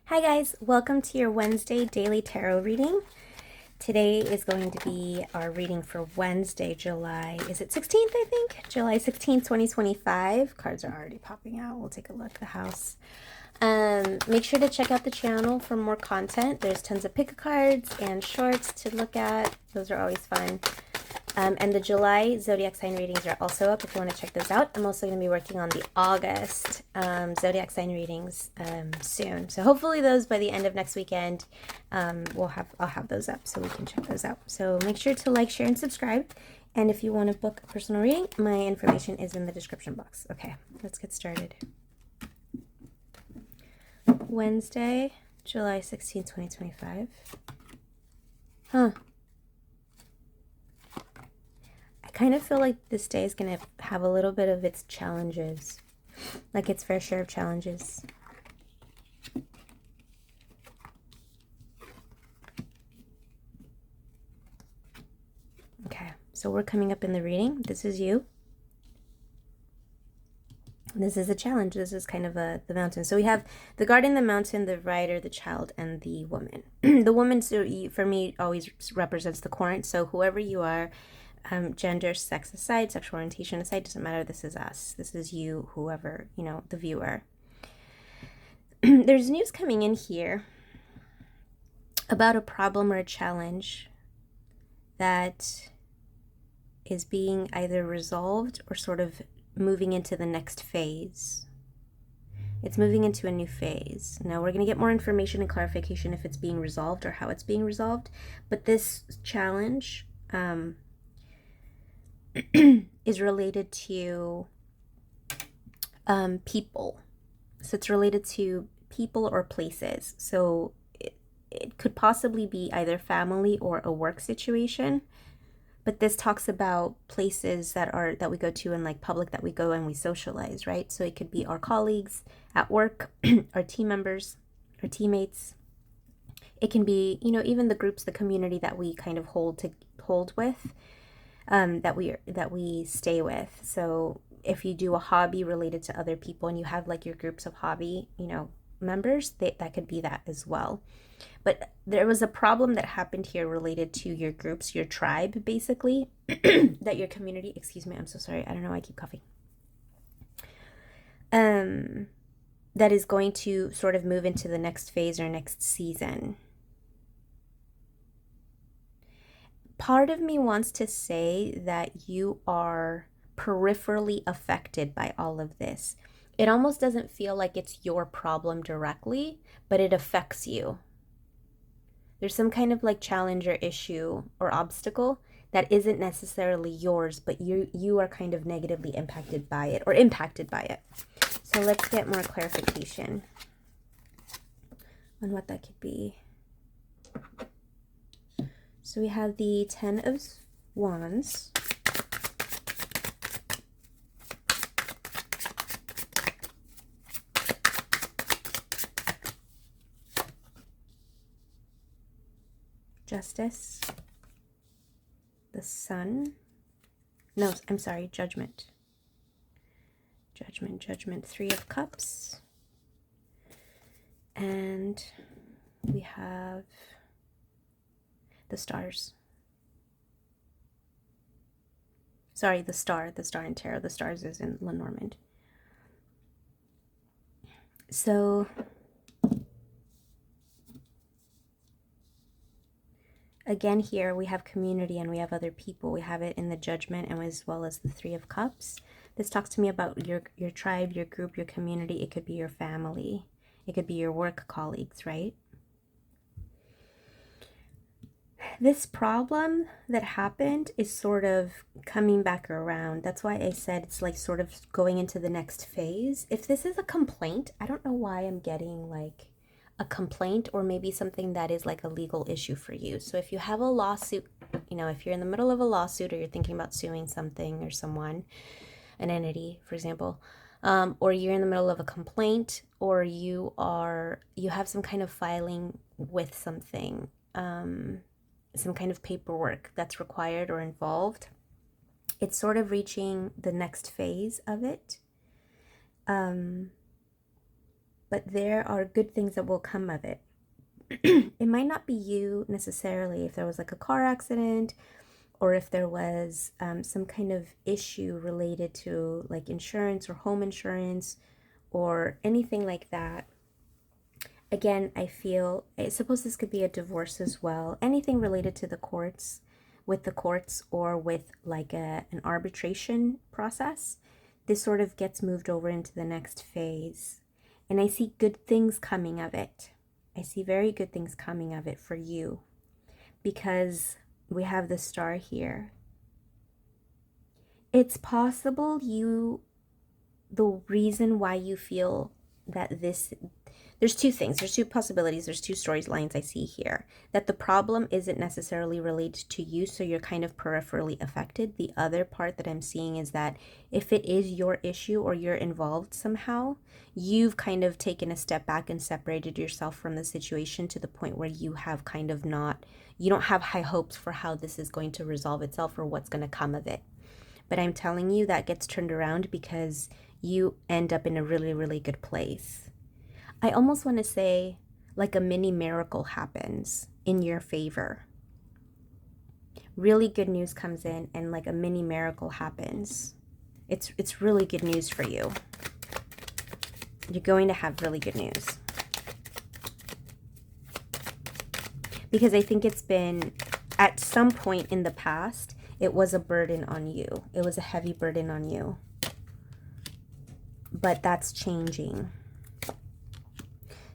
Hi guys, welcome to your Wednesday daily tarot reading. Today is going to be our reading for Wednesday, is it 16th, I think? July 16th, 2025. Cards are already popping out. We'll take a look at the house. Make sure to check out the channel for more content. There's tons of pick-a-cards and shorts to look at. Those are always fun. And the July zodiac sign readings are also up if you want to check those out. I'm also going to be working on the August zodiac sign readings soon. So hopefully those by the end of next weekend, I'll have those up so we can check those out. So make sure to like, share, and subscribe. And if you want to book a personal reading, my information is in the description box. Okay, let's get started. Wednesday, July 16, 2025. Huh. I kind of feel like this day is going to have a little bit of its challenges, like its fair share of challenges. Okay, so we're coming up in the reading. This is you. This is a challenge. This is kind of the mountain. So we have the guardian, the mountain, the rider, the child, and the woman. The woman, so for me, always represents the current. So whoever you are, gender, sex aside, sexual orientation aside, doesn't matter. This is us. This is you, whoever, the viewer. There's news coming in here about a problem or a challenge that is being either resolved or sort of moving into the next phase. It's moving into a new phase. Now we're going to get more information and clarification if it's being resolved or how it's being resolved. But this challenge is related to people. So it's related to people or places. So it could possibly be either family or a work situation. But this talks about places that we go to in like public, that we go and we socialize, right? So it could be our colleagues at work, our team members, our teammates. It can be, even the groups, the community that we kind of hold with, that we stay with. So if you do a hobby related to other people and you have like your groups of hobby, members, that could be that as well. But there was a problem that happened here related to your groups, your tribe, basically, that your community, excuse me, I'm so sorry. I don't know why I keep coughing. That is going to sort of move into the next phase or next season. Part of me wants to say that you are peripherally affected by all of this. It almost doesn't feel like it's your problem directly, but it affects you. There's some kind of like challenge or issue or obstacle that isn't necessarily yours, but you are kind of negatively impacted by it or impacted by it. So let's get more clarification on what that could be. So we have the 10 of Wands. Justice, the Sun, no, I'm sorry, Judgment, 3 of Cups, and we have the stars. Sorry, the star in tarot. The stars is in Lenormand. So again, here we have community and we have other people. We have it in the Judgment and as well as the 3 of Cups. This talks to me about your tribe, your group, your community. It could be your family. It could be your work colleagues, right? This problem that happened is sort of coming back around. That's why I said it's like sort of going into the next phase. If this is a complaint, I don't know why I'm getting like a complaint or maybe something that is like a legal issue for you. So if you have a lawsuit, if you're in the middle of a lawsuit or you're thinking about suing something or someone, an entity, for example, or you're in the middle of a complaint, or you have some kind of filing with something, some kind of paperwork that's required or involved, it's sort of reaching the next phase of it. but there are good things that will come of it. It might not be you necessarily. If there was like a car accident, or if there was some kind of issue related to like insurance or home insurance or anything like that. Again, I suppose this could be a divorce as well. Anything related to the courts, with the courts, or with like an arbitration process. This sort of gets moved over into the next phase. And I see good things coming of it. I see very good things coming of it for you, because we have the star here. It's possible the reason why you feel that there's two things, there's two possibilities, there's two storylines I see here. That the problem isn't necessarily related to you, so you're kind of peripherally affected. The other part that I'm seeing is that if it is your issue or you're involved somehow, you've kind of taken a step back and separated yourself from the situation to the point where you have kind of you don't have high hopes for how this is going to resolve itself or what's going to come of it. But I'm telling you, that gets turned around because you end up in a really, really good place. I almost want to say like a mini miracle happens in your favor. Really good news comes in and like a mini miracle happens. It's really good news for you. You're going to have really good news. Because I think it's been, at some point in the past, it was a burden on you. It was a heavy burden on you. But that's changing.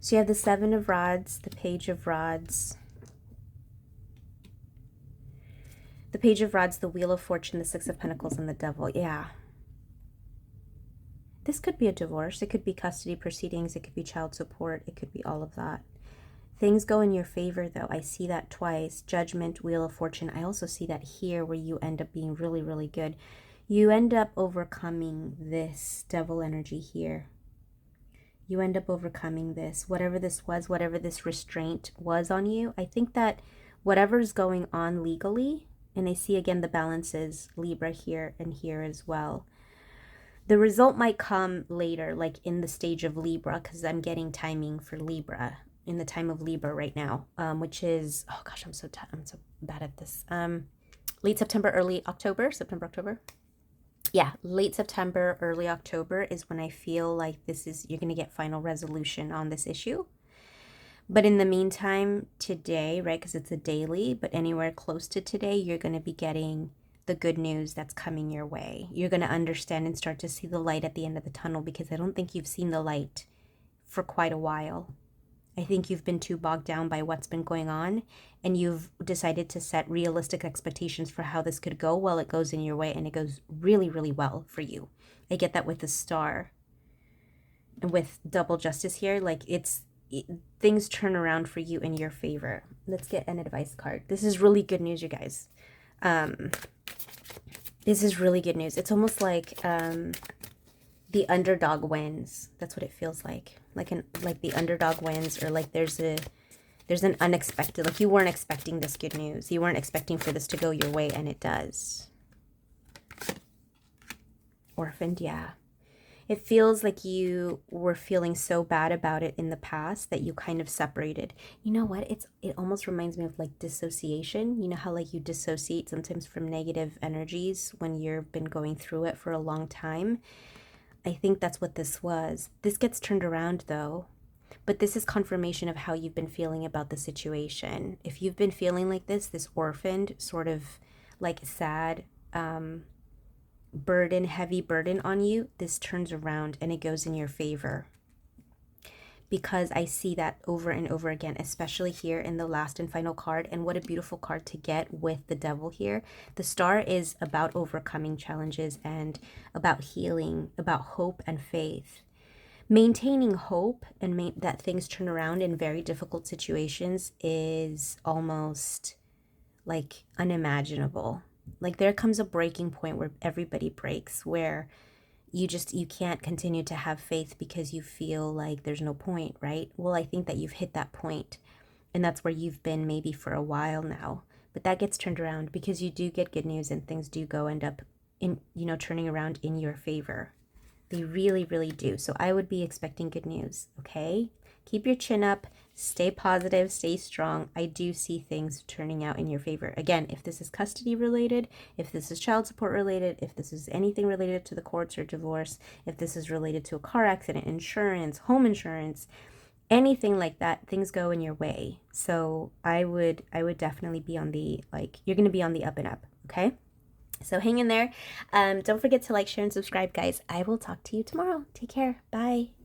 So you have the Seven of Rods, the Page of Rods, the Page of Rods, the Wheel of Fortune, the Six of Pentacles, and the Devil. Yeah. This could be a divorce. It could be custody proceedings. It could be child support. It could be all of that. Things go in your favor, though. I see that twice. Judgment, Wheel of Fortune. I also see that here where you end up being really, really good. You end up overcoming this devil energy here. You end up overcoming this. Whatever this was, whatever this restraint was on you, I think that whatever's going on legally, and I see again the balances, Libra here and here as well. The result might come later, like in the stage of Libra, because I'm getting timing for Libra, in the time of Libra right now, which is, oh gosh, I'm so bad at this. Late September, early October, October. Yeah, late September, early October is when I feel like you're going to get final resolution on this issue. But in the meantime, today, right, because it's a daily, but anywhere close to today, you're going to be getting the good news that's coming your way. You're going to understand and start to see the light at the end of the tunnel, because I don't think you've seen the light for quite a while. I think you've been too bogged down by what's been going on, and you've decided to set realistic expectations for how this could go. Well, it goes in your way, and it goes really, really well for you. I get that with the star. And with double justice here, like things turn around for you in your favor. Let's get an advice card. This is really good news, you guys. This is really good news. It's almost like the underdog wins. That's what it feels like. Like the underdog wins, or like there's an unexpected, like you weren't expecting this good news. You weren't expecting for this to go your way, and it does. Orphaned, yeah. It feels like you were feeling so bad about it in the past that you kind of separated. You know what? It almost reminds me of like dissociation. You know how like you dissociate sometimes from negative energies when you've been going through it for a long time? I think that's what this was. This gets turned around though, but this is confirmation of how you've been feeling about the situation. If you've been feeling like this orphaned, sort of like sad, burden, heavy burden on you, this turns around and it goes in your favor. Because I see that over and over again, especially here in the last and final card. And what a beautiful card to get with the devil here. The star is about overcoming challenges and about healing, about hope and faith. Maintaining hope and that things turn around in very difficult situations is almost like unimaginable. Like there comes a breaking point where everybody breaks, where you can't continue to have faith because you feel like there's no point, right? Well, I think that you've hit that point, and that's where you've been maybe for a while now. But that gets turned around because you do get good news, and things do end up in, turning around in your favor. They really, really do. So I would be expecting good news, okay? Keep your chin up, stay positive, stay strong. I do see things turning out in your favor. Again, if this is custody related, if this is child support related, if this is anything related to the courts or divorce, if this is related to a car accident, insurance, home insurance, anything like that, things go in your way. So I would definitely be on the, like, you're going to be on the up and up, okay? So hang in there. Don't forget to like, share, and subscribe, guys. I will talk to you tomorrow. Take care. Bye.